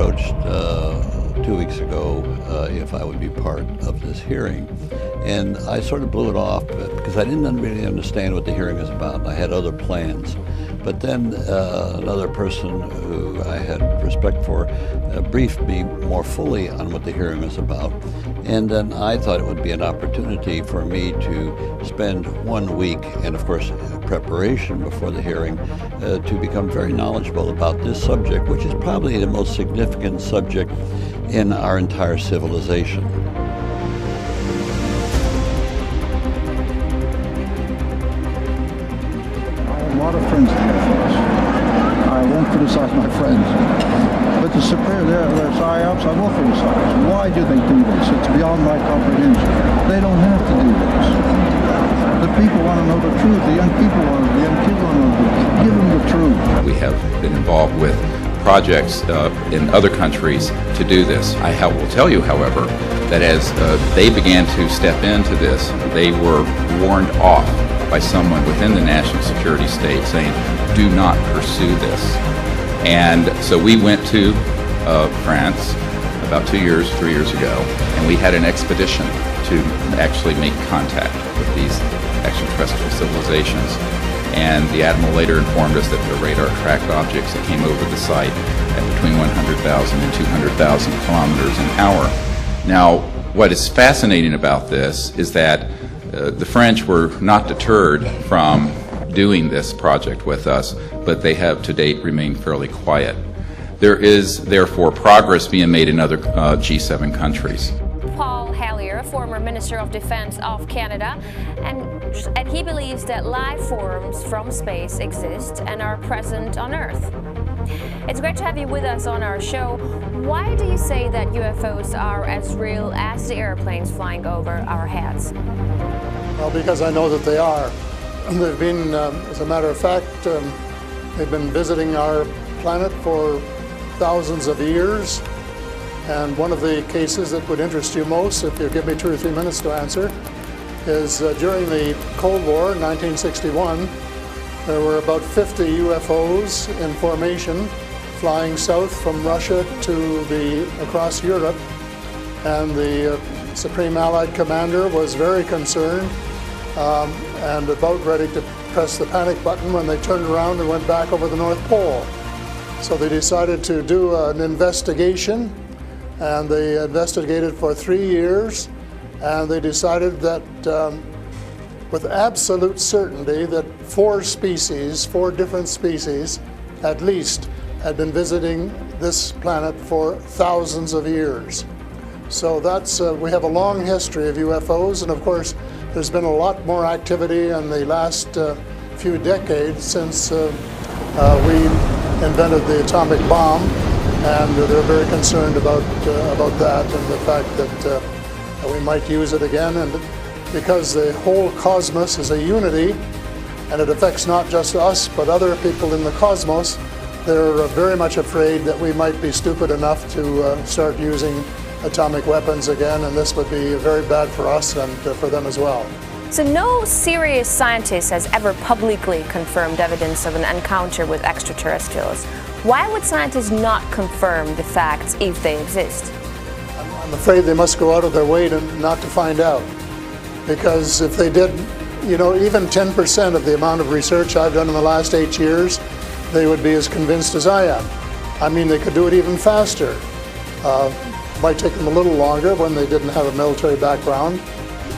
approached 2 weeks ago if I would be part of this hearing. And I sort of blew it off because I didn't really understand what the hearing was about. I had other plans. But then another person who I had respect for briefed me more fully on what the hearing was about. And then I thought it would be an opportunity for me to spend 1 week, and of course preparation before the hearing, to become very knowledgeable about this subject, which is probably the most significant subject in our entire civilization. A lot of friends in the Air Force. I won't criticize my friends. But the superior, their PSYOPs, I will criticize. Why do they do this? It's beyond my comprehension. They don't have to do this. The people want to know the truth. The young people want to, the young kids want to know the truth. Give them the truth. We have been involved with projects in other countries to do this. I will tell you, however, that as they began to step into this, they were warned off by someone within the national security state saying, do not pursue this. And so we went to France about 3 years ago, and we had an expedition to actually make contact with these extraterrestrial civilizations. And the Admiral later informed us that the radar tracked objects that came over the site at between 100,000 and 200,000 kilometers an hour. Now, what is fascinating about this is that the French were not deterred from doing this project with us, but they have to date remained fairly quiet. There is therefore progress being made in other G7 countries. Paul Hellyer, former Minister of Defense of Canada, and he believes that life forms from space exist and are present on Earth. It's great to have you with us on our show. Why do you say that UFOs are as real as the airplanes flying over our heads? Well, because I know that they are. They've been, as a matter of fact, they've been visiting our planet for thousands of years. And one of the cases that would interest you most, if you give me 2 or 3 minutes to answer, is during the Cold War in 1961, there were about 50 UFOs in formation flying south from Russia to across Europe. And the Supreme Allied Commander was very concerned and about ready to press the panic button when they turned around and went back over the North Pole. So they decided to do an investigation, and they investigated for 3 years, and they decided that with absolute certainty that 4 different species at least, had been visiting this planet for thousands of years. So we have a long history of UFOs, and of course there's been a lot more activity in the last few decades since we invented the atomic bomb, and they're very concerned about that and the fact that we might use it again. And because the whole cosmos is a unity, and it affects not just us but other people in the cosmos, they're very much afraid that we might be stupid enough to start using atomic weapons again, and this would be very bad for us and for them as well. So no serious scientist has ever publicly confirmed evidence of an encounter with extraterrestrials. Why would scientists not confirm the facts if they exist? I'm afraid they must go out of their way not to find out. Because if they did, even 10% of the amount of research I've done in the last 8 years, they would be as convinced as I am. I mean, they could do it even faster. Might take them a little longer when they didn't have a military background.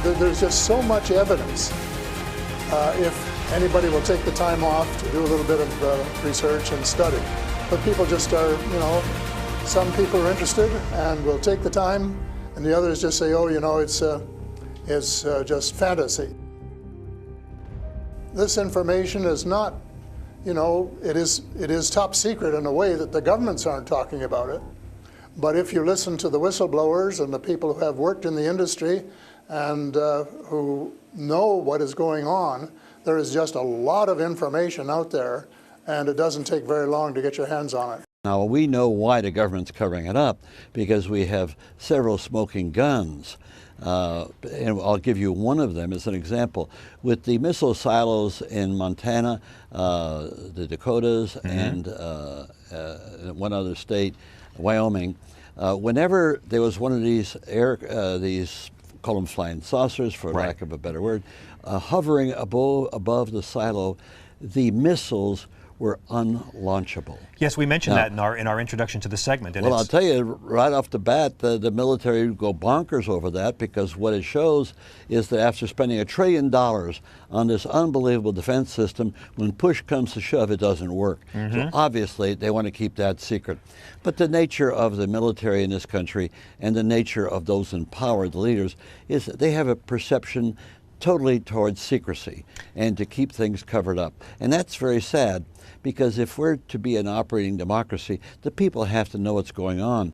There's just so much evidence. If anybody will take the time off to do a little bit of research and study. But people just are, some people are interested and will take the time, and the others just say, oh, it's just fantasy. This information is not, it is top secret in a way that the governments aren't talking about it. But if you listen to the whistleblowers and the people who have worked in the industry and who know what is going on, there is just a lot of information out there, and it doesn't take very long to get your hands on it. Now, we know why the government's covering it up, because we have several smoking guns. And I'll give you one of them as an example. With the missile silos in Montana, the Dakotas, and one other state, Wyoming. Whenever there was one of these call them flying saucers, for lack of a better word, hovering above the silo, the missiles were unlaunchable. Yes, we mentioned that in our introduction to the segment. And well, I'll tell you right off the bat, the military would go bonkers over that, because what it shows is that after spending $1 trillion on this unbelievable defense system, when push comes to shove, it doesn't work. So obviously, they want to keep that secret. But the nature of the military in this country and the nature of those in power, the leaders, is that they have a perception totally towards secrecy and to keep things covered up. And that's very sad, because if we're to be an operating democracy, the people have to know what's going on.